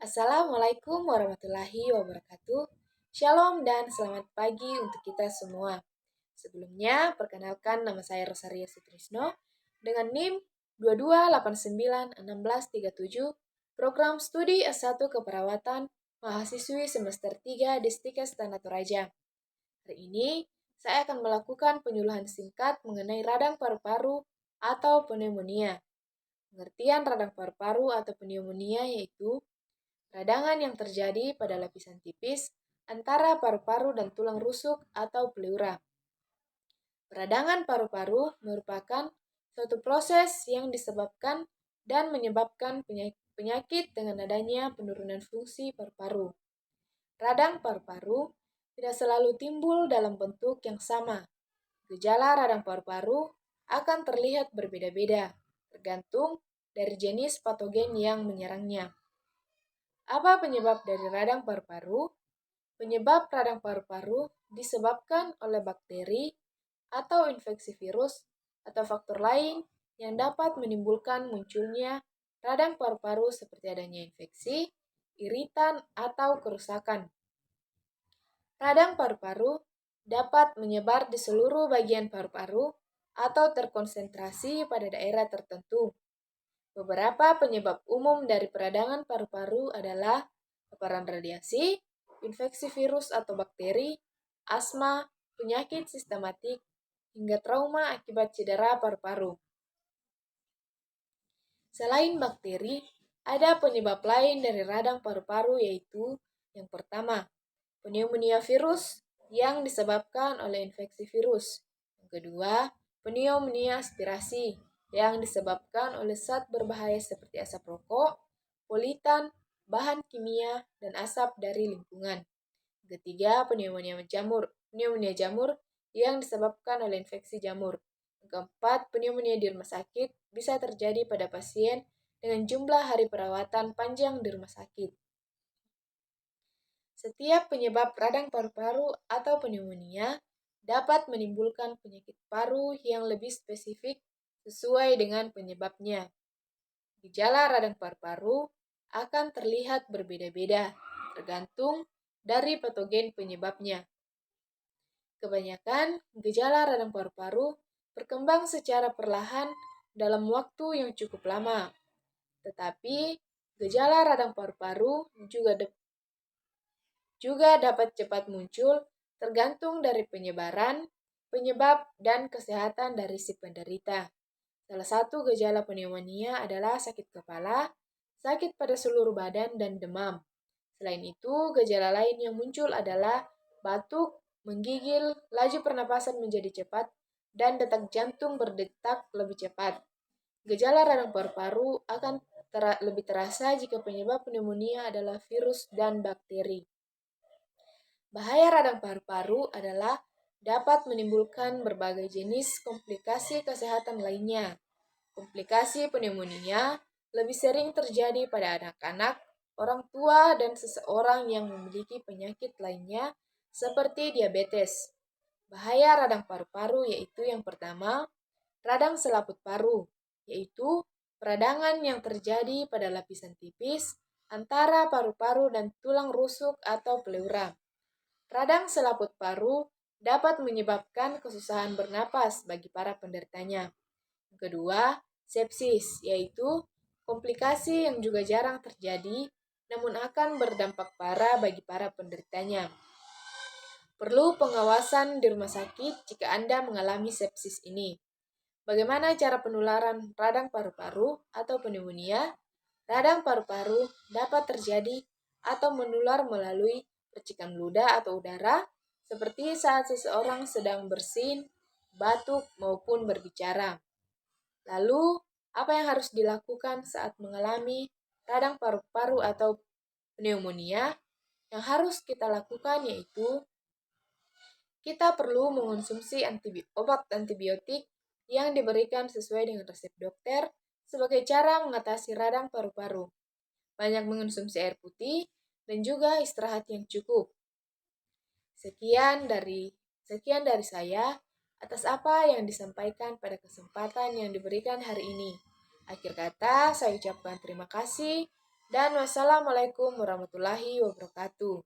Assalamualaikum warahmatullahi wabarakatuh. Shalom dan selamat pagi untuk kita semua. Sebelumnya, perkenalkan nama saya Rosaria Sutrisno dengan NIM 22891637, Program Studi S1 Keperawatan, mahasiswi semester 3 Distikes Tanah Toraja. Hari ini, saya akan melakukan penyuluhan singkat mengenai radang paru-paru atau pneumonia. Pengertian radang paru-paru atau pneumonia yaitu radangan yang terjadi pada lapisan tipis antara paru-paru dan tulang rusuk atau pleura. Peradangan paru-paru merupakan suatu proses yang disebabkan dan menyebabkan penyakit dengan adanya penurunan fungsi paru-paru. Radang paru-paru tidak selalu timbul dalam bentuk yang sama. Gejala radang paru-paru akan terlihat berbeda-beda, tergantung dari jenis patogen yang menyerangnya. Apa penyebab dari radang paru-paru? Penyebab radang paru-paru disebabkan oleh bakteri atau infeksi virus atau faktor lain yang dapat menimbulkan munculnya radang paru-paru seperti adanya infeksi, iritan, atau kerusakan. Radang paru-paru dapat menyebar di seluruh bagian paru-paru atau terkonsentrasi pada daerah tertentu. Beberapa penyebab umum dari peradangan paru-paru adalah paparan radiasi, infeksi virus atau bakteri, asma, penyakit sistematik, hingga trauma akibat cedera paru-paru. Selain bakteri, ada penyebab lain dari radang paru-paru yaitu yang pertama, pneumonia virus yang disebabkan oleh infeksi virus. Yang kedua, pneumonia aspirasi yang disebabkan oleh zat berbahaya seperti asap rokok, polutan, bahan kimia, dan asap dari lingkungan. Ketiga, pneumonia jamur yang disebabkan oleh infeksi jamur. Keempat, pneumonia di rumah sakit bisa terjadi pada pasien dengan jumlah hari perawatan panjang di rumah sakit. Setiap penyebab radang paru-paru atau pneumonia dapat menimbulkan penyakit paru yang lebih spesifik sesuai dengan penyebabnya. Gejala radang paru-paru akan terlihat berbeda-beda, tergantung dari patogen penyebabnya. Kebanyakan gejala radang paru-paru berkembang secara perlahan dalam waktu yang cukup lama. Tetapi, gejala radang paru-paru juga dapat cepat muncul tergantung dari penyebab, dan kesehatan dari si penderita. Salah satu gejala pneumonia adalah sakit kepala, sakit pada seluruh badan, dan demam. Selain itu, gejala lain yang muncul adalah batuk, menggigil, laju pernapasan menjadi cepat, dan detak jantung berdetak lebih cepat. Gejala radang paru-paru akan lebih terasa jika penyebab pneumonia adalah virus dan bakteri. Bahaya radang paru-paru adalah dapat menimbulkan berbagai jenis komplikasi kesehatan lainnya. Komplikasi pneumonia lebih sering terjadi pada anak-anak, orang tua, dan seseorang yang memiliki penyakit lainnya seperti diabetes. Bahaya radang paru-paru yaitu yang pertama, radang selaput paru, yaitu peradangan yang terjadi pada lapisan tipis antara paru-paru dan tulang rusuk atau pleura. Radang selaput paru dapat menyebabkan kesusahan bernapas bagi para penderitanya. Kedua, sepsis, yaitu komplikasi yang juga jarang terjadi, namun akan berdampak parah bagi para penderitanya. Perlu pengawasan di rumah sakit jika Anda mengalami sepsis ini. Bagaimana cara penularan radang paru-paru atau pneumonia? Radang paru-paru dapat terjadi atau menular melalui percikan ludah atau udara, seperti saat seseorang sedang bersin, batuk, maupun berbicara. Lalu, apa yang harus dilakukan saat mengalami radang paru-paru atau pneumonia? Yang harus kita lakukan yaitu kita perlu mengonsumsi obat antibiotik yang diberikan sesuai dengan resep dokter sebagai cara mengatasi radang paru-paru. Banyak mengonsumsi air putih dan juga istirahat yang cukup. Sekian dari saya atas apa yang disampaikan pada kesempatan yang diberikan hari ini. Akhir kata, saya ucapkan terima kasih. Dan wassalamualaikum warahmatullahi wabarakatuh.